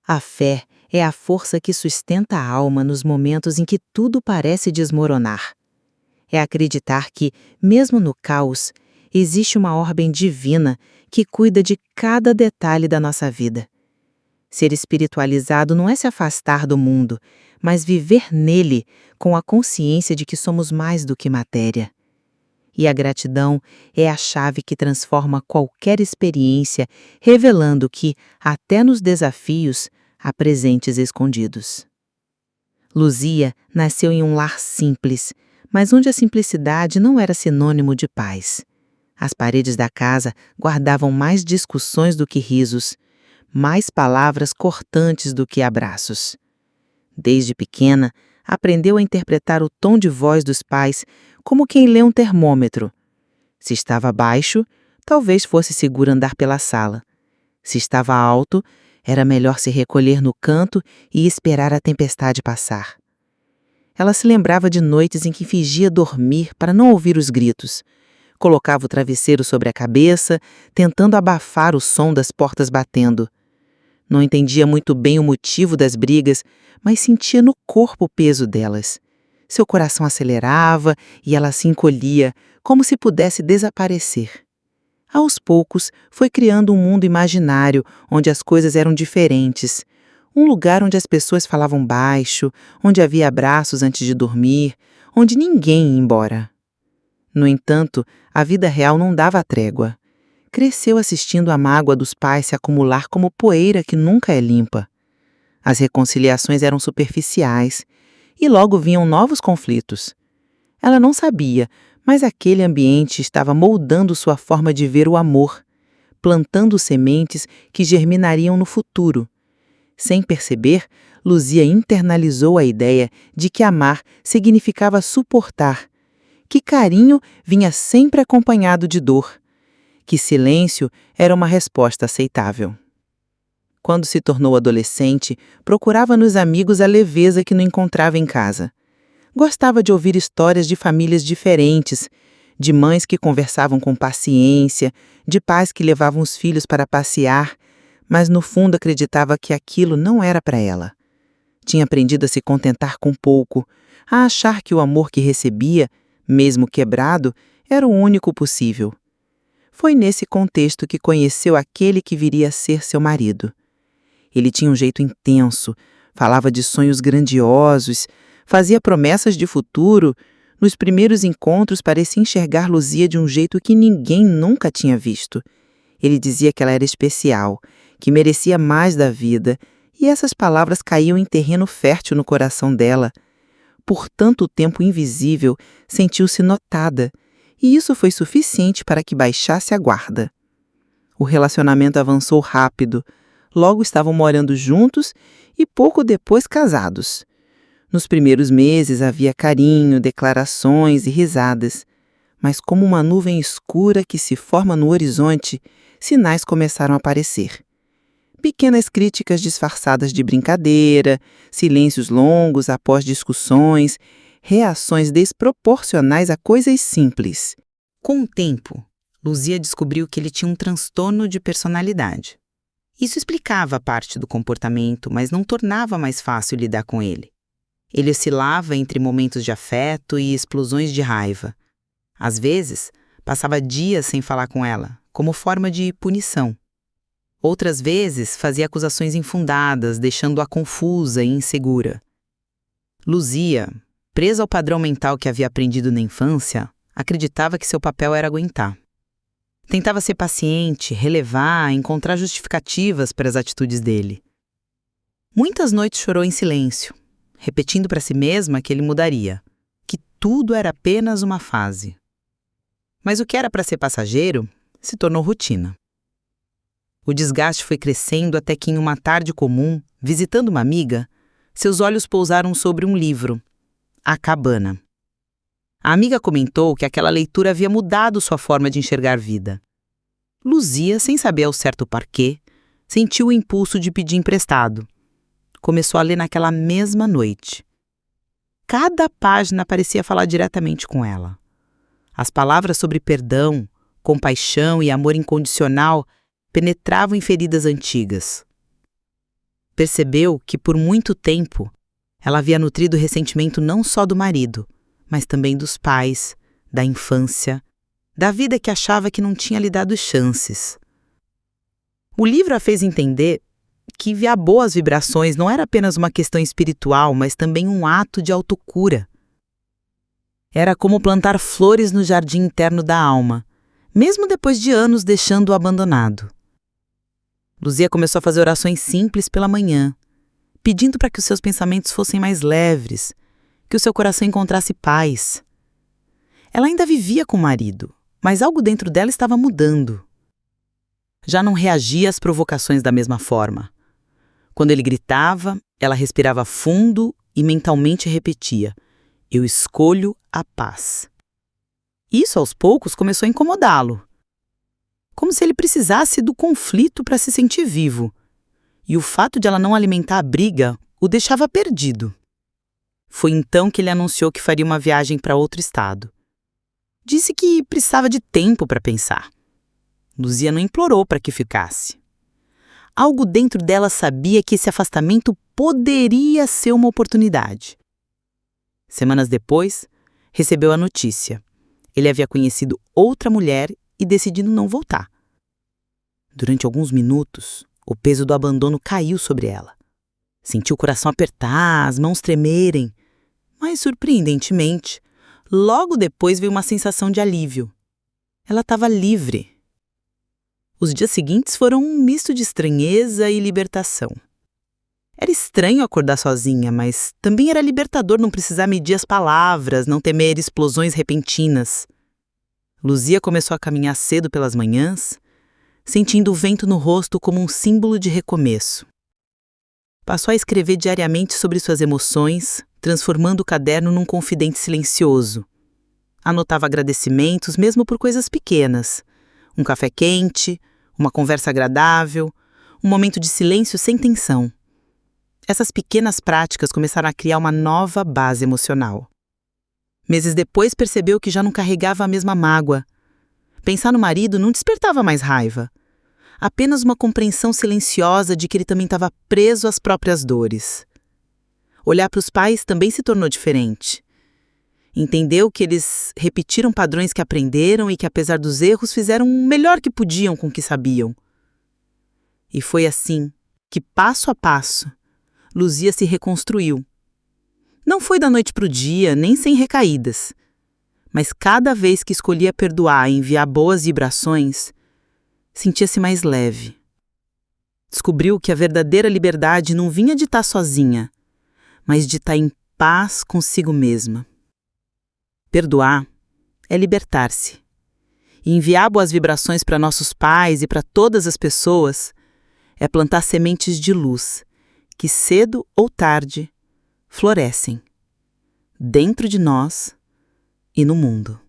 A fé é a força que sustenta a alma nos momentos em que tudo parece desmoronar. É acreditar que, mesmo no caos, existe uma ordem divina que cuida de cada detalhe da nossa vida. Ser espiritualizado não é se afastar do mundo, mas viver nele com a consciência de que somos mais do que matéria. E a gratidão é a chave que transforma qualquer experiência, revelando que, até nos desafios, há presentes escondidos. Luzia nasceu em um lar simples, mas onde a simplicidade não era sinônimo de paz. As paredes da casa guardavam mais discussões do que risos, mais palavras cortantes do que abraços. Desde pequena, aprendeu a interpretar o tom de voz dos pais como quem lê um termômetro. Se estava baixo, talvez fosse seguro andar pela sala. Se estava alto, era melhor se recolher no canto e esperar a tempestade passar. Ela se lembrava de noites em que fingia dormir para não ouvir os gritos. Colocava o travesseiro sobre a cabeça, tentando abafar o som das portas batendo. Não entendia muito bem o motivo das brigas, mas sentia no corpo o peso delas. Seu coração acelerava e ela se encolhia, como se pudesse desaparecer. Aos poucos, foi criando um mundo imaginário, onde as coisas eram diferentes. Um lugar onde as pessoas falavam baixo, onde havia abraços antes de dormir, onde ninguém ia embora. No entanto, a vida real não dava trégua. Cresceu assistindo a mágoa dos pais se acumular como poeira que nunca é limpa. As reconciliações eram superficiais e logo vinham novos conflitos. Ela não sabia, mas aquele ambiente estava moldando sua forma de ver o amor, plantando sementes que germinariam no futuro. Sem perceber, Luzia internalizou a ideia de que amar significava suportar, que carinho vinha sempre acompanhado de dor, que silêncio era uma resposta aceitável. Quando se tornou adolescente, procurava nos amigos a leveza que não encontrava em casa. Gostava de ouvir histórias de famílias diferentes, de mães que conversavam com paciência, de pais que levavam os filhos para passear, mas no fundo acreditava que aquilo não era para ela. Tinha aprendido a se contentar com pouco, a achar que o amor que recebia, mesmo quebrado, era o único possível. Foi nesse contexto que conheceu aquele que viria a ser seu marido. Ele tinha um jeito intenso, falava de sonhos grandiosos, fazia promessas de futuro. Nos primeiros encontros parecia enxergar Luzia de um jeito que ninguém nunca tinha visto. Ele dizia que ela era especial, que merecia mais da vida, e essas palavras caíam em terreno fértil no coração dela. Por tanto tempo invisível, sentiu-se notada, e isso foi suficiente para que baixasse a guarda. O relacionamento avançou rápido. Logo estavam morando juntos e pouco depois casados. Nos primeiros meses havia carinho, declarações e risadas. Mas como uma nuvem escura que se forma no horizonte, sinais começaram a aparecer. Pequenas críticas disfarçadas de brincadeira, silêncios longos após discussões, reações desproporcionais a coisas simples. Com o tempo, Luzia descobriu que ele tinha um transtorno de personalidade. Isso explicava parte do comportamento, mas não tornava mais fácil lidar com ele. Ele oscilava entre momentos de afeto e explosões de raiva. Às vezes, passava dias sem falar com ela, como forma de punição. Outras vezes, fazia acusações infundadas, deixando-a confusa e insegura. Luzia, presa ao padrão mental que havia aprendido na infância, acreditava que seu papel era aguentar. Tentava ser paciente, relevar, encontrar justificativas para as atitudes dele. Muitas noites chorou em silêncio, repetindo para si mesma que ele mudaria, que tudo era apenas uma fase. Mas o que era para ser passageiro se tornou rotina. O desgaste foi crescendo até que em uma tarde comum, visitando uma amiga, seus olhos pousaram sobre um livro, A Cabana. A amiga comentou que aquela leitura havia mudado sua forma de enxergar vida. Luzia, sem saber ao certo porquê, sentiu o impulso de pedir emprestado. Começou a ler naquela mesma noite. Cada página parecia falar diretamente com ela. As palavras sobre perdão, compaixão e amor incondicional penetravam em feridas antigas. percebeu que por muito tempo ela havia nutrido ressentimento não só do marido, mas também dos pais, da infância, da vida que achava que não tinha lhe dado chances. O livro a fez entender que enviar boas vibrações não era apenas uma questão espiritual, mas também um ato de autocura. Era como plantar flores no jardim interno da alma, mesmo depois de anos deixando-o abandonado. Luzia começou a fazer orações simples pela manhã, pedindo para que os seus pensamentos fossem mais leves, que o seu coração encontrasse paz. Ela ainda vivia com o marido, mas algo dentro dela estava mudando. Já não reagia às provocações da mesma forma. Quando ele gritava, ela respirava fundo e mentalmente repetia: "Eu escolho a paz." Isso, aos poucos, começou a incomodá-lo. Como se ele precisasse do conflito para se sentir vivo. E o fato de ela não alimentar a briga o deixava perdido. Foi então que ele anunciou que faria uma viagem para outro estado. Disse que precisava de tempo para pensar. Luzia não implorou para que ficasse. Algo dentro dela sabia que esse afastamento poderia ser uma oportunidade. Semanas depois, recebeu a notícia. Ele havia conhecido outra mulher e decidido não voltar. Durante alguns minutos, o peso do abandono caiu sobre ela. Sentiu o coração apertar, as mãos tremerem. Mas, surpreendentemente, logo depois veio uma sensação de alívio. Ela estava livre. Os dias seguintes foram um misto de estranheza e libertação. Era estranho acordar sozinha, mas também era libertador não precisar medir as palavras, não temer explosões repentinas. Luzia começou a caminhar cedo pelas manhãs, sentindo o vento no rosto como um símbolo de recomeço. Passou a escrever diariamente sobre suas emoções, transformando o caderno num confidente silencioso. Anotava agradecimentos mesmo por coisas pequenas. Um café quente, uma conversa agradável, um momento de silêncio sem tensão. Essas pequenas práticas começaram a criar uma nova base emocional. Meses depois percebeu que já não carregava a mesma mágoa. Pensar no marido não despertava mais raiva. Apenas uma compreensão silenciosa de que ele também estava preso às próprias dores. Olhar para os pais também se tornou diferente. Entendeu que eles repetiram padrões que aprenderam e que, apesar dos erros, fizeram o melhor que podiam com o que sabiam. E foi assim que, passo a passo, Luzia se reconstruiu. Não foi da noite para o dia, nem sem recaídas. Mas cada vez que escolhia perdoar e enviar boas vibrações, sentia-se mais leve. Descobriu que a verdadeira liberdade não vinha de estar sozinha, mas de estar em paz consigo mesma. Perdoar é libertar-se. E enviar boas vibrações para nossos pais e para todas as pessoas é plantar sementes de luz que, cedo ou tarde, florescem dentro de nós e no mundo.